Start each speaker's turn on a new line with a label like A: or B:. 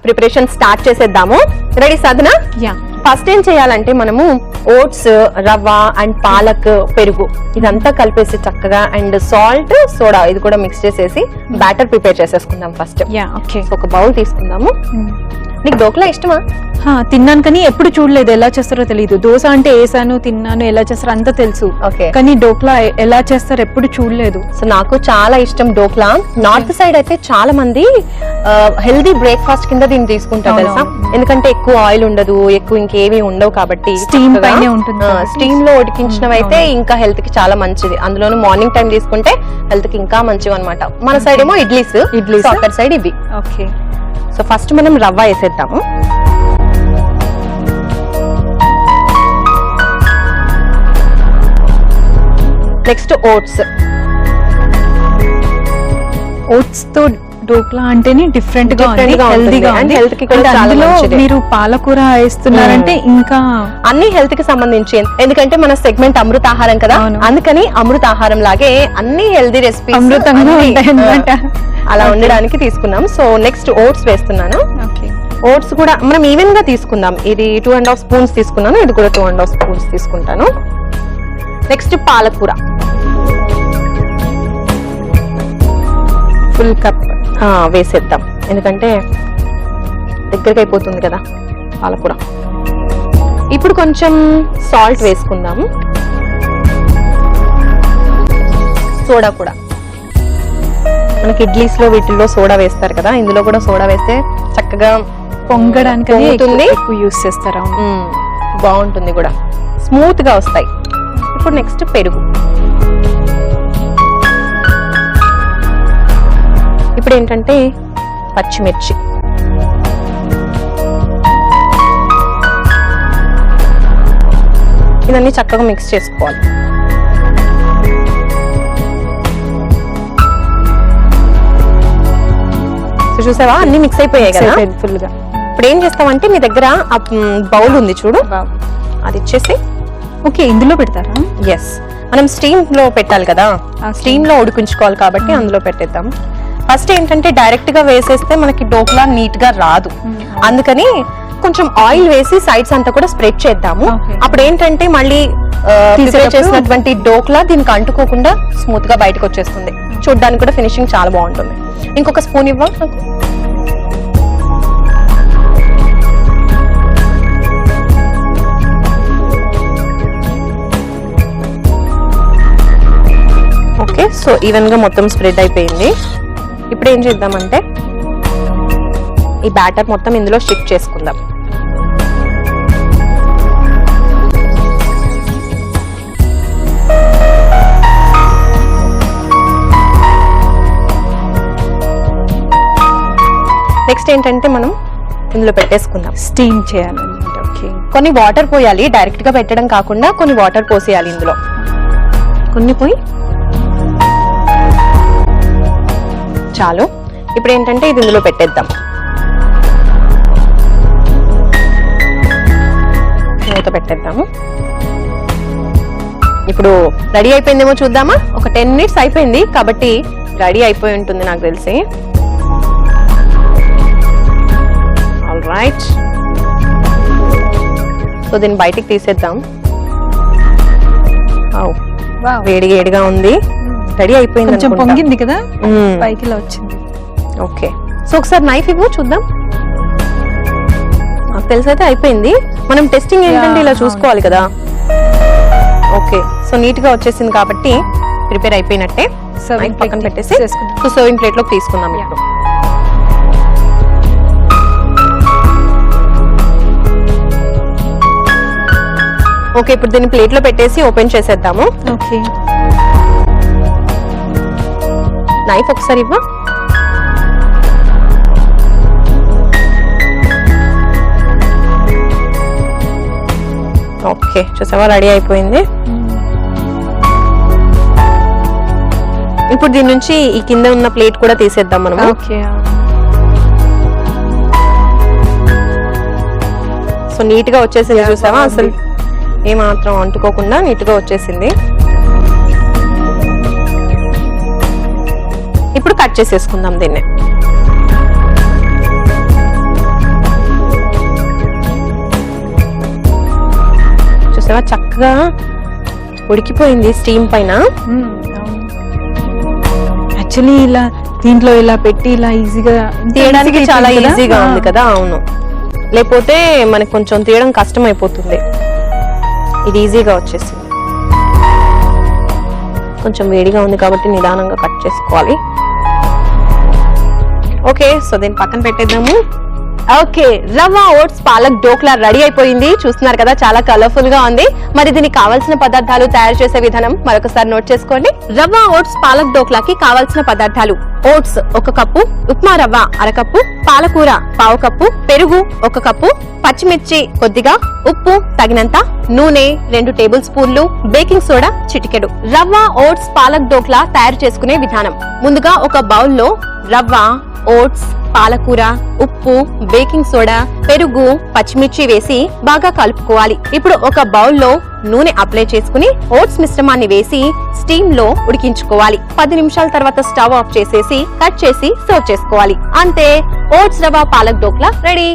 A: Preparation start చేసేద్దాము. Ready Sadhana? First ఏం చేయాలంటే మనము ఓట్స్, రవ్వ అండ్ పాలక్, పెరుగు ఇదంతా కలిపేసి చక్కగా అండ్ సాల్ట్, సోడా ఇది కూడా మిక్స్ చేసేసి బ్యాటర్ ప్రిపేర్ చేసేసుకుందాం ఫస్ట్. ఒక బౌల్ తీసుకుందాము. నీకు డోక్లా ఇష్టమా?
B: తిన్నాను కానీ ఎప్పుడు చూడలేదు, ఎలా చేస్తారో తెలియదు. దోశ అంటే వేసాను, తిన్నాను, ఎలా చేస్తారో అంతా తెలుసు, కానీ డోక్లా ఎలా చేస్తారో ఎప్పుడు చూడలేదు.
A: సో నాకు చాలా ఇష్టం డోక్లా. నార్త్ సైడ్ అయితే చాలా మంది హెల్దీ బ్రేక్ఫాస్ట్ కింద దీన్ని తీసుకుంటారు తెలుసా, ఎందుకంటే ఎక్కువ ఆయిల్ ఉండదు, ఎక్కువ ఇంకేమీ ఉండవు కాబట్టి
B: స్టీమ్ పైనే ఉంటుంది.
A: స్టీమ్ లో ఉడికించినవి అయితే ఇంకా హెల్త్ కి చాలా మంచిది, అందులోనూ మార్నింగ్ టైం తీసుకుంటే హెల్త్ కి ఇంకా మంచివి అనమాట. మన సైడ్ ఏమో ఇడ్లీస్, అక్కడ సైడ్ ఇవి.
B: ఓకే,
A: సో ఫస్ట్ మనం రవ్వ వేసేద్దాము. Next oats.
B: ఓట్స్ తో డోక్లా అంటేనే డిఫరెంట్ గా ఉంది, హెల్తీగా ఉంది, హెల్త్ కి కూడా చాలా మంచిది. మీరు పాలకూర వేస్తున్నారంటే ఇంకా
A: అన్ని హెల్త్ కి సంబంధించి, ఎందుకంటే మన సెగ్మెంట్ అమృతాహారం కదా, అందుకని అమృతాహారం లాగే అన్ని హెల్తీ రెసిపీస్
B: అమృతంగా ఉంటాయి అన్నమాట.
A: అలా ఉండడానికి తీసుకున్నాం. సో నెక్స్ట్ ఓట్స్ వేస్తున్నాను. ఓట్స్ కూడా మనం ఈవెన్ గా తీసుకుందాం. ఇది 2.5 స్పూన్స్ తీసుకున్నాను, ఇది కూడా 2.5 స్పూన్స్ తీసుకుంటాను. నెక్స్ట్ పాలకూర ఫుల్ కప్ వేసేద్దాం, ఎందుకంటే దగ్గరికి అయిపోతుంది కదా పాలకూర. ఇప్పుడు కొంచెం సాల్ట్ వేసుకుందాము. సోడా కూడా, మనకి ఇడ్లీస్ లో వీటిల్లో సోడా వేస్తారు కదా, ఇందులో కూడా సోడా వేస్తే చక్కగా
B: పొంగడానికి ఎక్కువ యూస్ చేస్తారు.
A: బాగుంటుంది కూడా, స్మూత్ గా వస్తాయి. ఇప్పుడు నెక్స్ట్ పెరుగు. ఇప్పుడు ఏంటంటే పచ్చిమిర్చి, ఇవన్నీ చక్కగా మిక్స్ చేసుకోవాలి. చూసావా అన్ని మిక్స్ అయిపోయాయి కదా
B: ఫుల్ గా.
A: ఇప్పుడు ఏం చేస్తామంటే మీ దగ్గర బౌల్ ఉంది చూడు, అది ఇచ్చేసి.
B: ఓకే, ఇందులో పెడతారా?
A: ఎస్, మనం స్టీమ్ లో పెట్టాలి కదా, స్టీమ్ లో ఉడికించుకోవాలి కాబట్టి అందులో పెట్టేద్దాం. ఫస్ట్ ఏంటంటే డైరెక్ట్ గా వేసేస్తే మనకి డోక్లా నీట్ గా రాదు, అందుకని కొంచెం ఆయిల్ వేసి సైడ్స్ అంతా కూడా స్ప్రెడ్ చేద్దాము. అప్పుడు ఏంటంటే మళ్ళీ ప్రిపేర్ చేసినటువంటి డోక్లా దీనికి అంటుకోకుండా స్మూత్ గా బయటకు వచ్చేస్తుంది, చూడ్డానికి కూడా ఫినిషింగ్ చాలా బాగుంటుంది. ఇంకొక స్పూన్ ఇవ్వ నాకు. ఓకే, సో ఈవెన్ గా మొత్తం స్ప్రెడ్ అయిపోయింది. ఇప్పుడు ఏం చేద్దామంటే ఈ బ్యాటర్ మొత్తం ఇందులో షిఫ్ట్ చేసుకుందాం. నెక్స్ట్ ఏంటంటే మనం ఇందులో పెట్టేసుకుందాం,
B: స్టీమ్ చేయాలన్నమాట. ఓకే,
A: కొన్ని వాటర్ పోయాలి, డైరెక్ట్ గా పెట్టడం కాకుండా కొన్ని వాటర్ పోసేయాలి ఇందులో. కొన్ని పోయి చాలు. ఇప్పుడు ఏంటంటే ఇది ఇందులో పెట్టేద్దాం, మూత పెట్టేద్దాము. ఇప్పుడు రెడీ అయిపోయిందేమో చూద్దామా. ఒక 10 minutes అయిపోయింది కాబట్టి రెడీ అయిపోయి ఉంటుంది నాకు తెలిసి. ఆల్ రైట్, సో దీన్ని బయటికి తీసేద్దాం. వేడి వేడిగా ఉంది, రెడీ అయిపోయింది.
B: కొంచెం పొంగింది కదా, పైకి ఇలా వచ్చింది.
A: ఓకే, సో ఒకసారి నైఫ్ ఇవ్వు చూద్దాం. నాకు తెలిసి అయితే అయిపోయింది. మనం టెస్టింగ్ ఏంటంటే ఇలా చూసుకోవాలి కదా. ఓకే, సో నీట్ గా వచ్చేసింది కాబట్టి ప్రిపేర్ అయిపోయినట్టే. పక్కన పెట్టేసి సో సర్వింగ్ ప్లేట్ లోకి తీసుకుందాం. ఇప్పుడు ఓకే, ఇప్పుడు దీన్ని ప్లేట్ లో పెట్టేసి ఓపెన్ చేసేద్దాము.
B: ఓకే,
A: నైఫ్ ఒకసారి ఇవ్వ. ఓకే, చూసావా రెడీ అయిపోయింది. ఇప్పుడు దీని నుంచి ఈ కింద ఉన్న ప్లేట్ కూడా తీసేద్దాం మనం.
B: ఓకే,
A: సో నీట్ గా వచ్చేసింది చూసావా, అసలు ఏమాత్రం అంటుకోకుండా నీట్ గా వచ్చేసింది. ఇప్పుడు కట్ చేసేసుకుందాం దీన్ని. చూసావా చక్కగా ఉడికిపోయింది స్టీమ్ పైన.
B: యాక్చువల్లీ ఇలా దీంట్లో ఇలా పెట్టి ఇలా ఈజీగా
A: తీయడానికి చాలా ఈజీగా ఉంది కదా. అవును, లేకపోతే మనకి కొంచెం తీయడం కష్టం అయిపోతుంది. ఇది ఈజీగా వచ్చేసింది. కొంచెం వేడిగా ఉంది కాబట్టి నిదానంగా కట్ చేసుకోవాలి. ఓకే, సో దీన్ని పక్కన పెట్టేద్దాము. ఓకే, రవ్వ ఓట్స్ పాలక్ డోక్లా రెడీ అయిపోయింది. చూస్తున్నారు కదా, చాలా కలర్ఫుల్ గా ఉంది. మరి దీనికి కావాల్సిన పదార్థాలు, తయారు చేసే విధానం మరొకసారి నోట్ చేసుకోండి. రవ్వ ఓట్స్ పాలక్ డోక్లాకి కావాల్సిన పదార్థాలు: ఓట్స్ 1 కప్పు, ఉప్మా రవ్వ 1/2 కప్పు, పాలకూర 1/2 కప్పు, పెరుగు 1 కప్పు, పచ్చిమిర్చి కొద్దిగా, ఉప్పు తగినంత, నూనె 2 టేబుల్ స్పూన్లు, బేకింగ్ సోడా చిటికెడు. రవ్వ ఓట్స్ పాలక్ డోక్లా తయారు చేసుకునే విధానం: ముందుగా ఒక బౌల్లో రవ్వ, ఓట్స్, పాలకూర, ఉప్పు, బేకింగ్ సోడా, పెరుగు, పచ్చిమిర్చి వేసి బాగా కలుపుకోవాలి. ఇప్పుడు ఒక బౌల్లో నూనె అప్లై చేసుకుని ఓట్స్ మిశ్రమాన్ని వేసి స్టీమ్ లో ఉడికించుకోవాలి. 10 నిమిషాల తర్వాత స్టవ్ ఆఫ్ చేసేసి కట్ చేసి సర్వ్ చేసుకోవాలి. అంతే, ఓట్స్ రవ్వ పాలక్ డోక్లా రెడీ.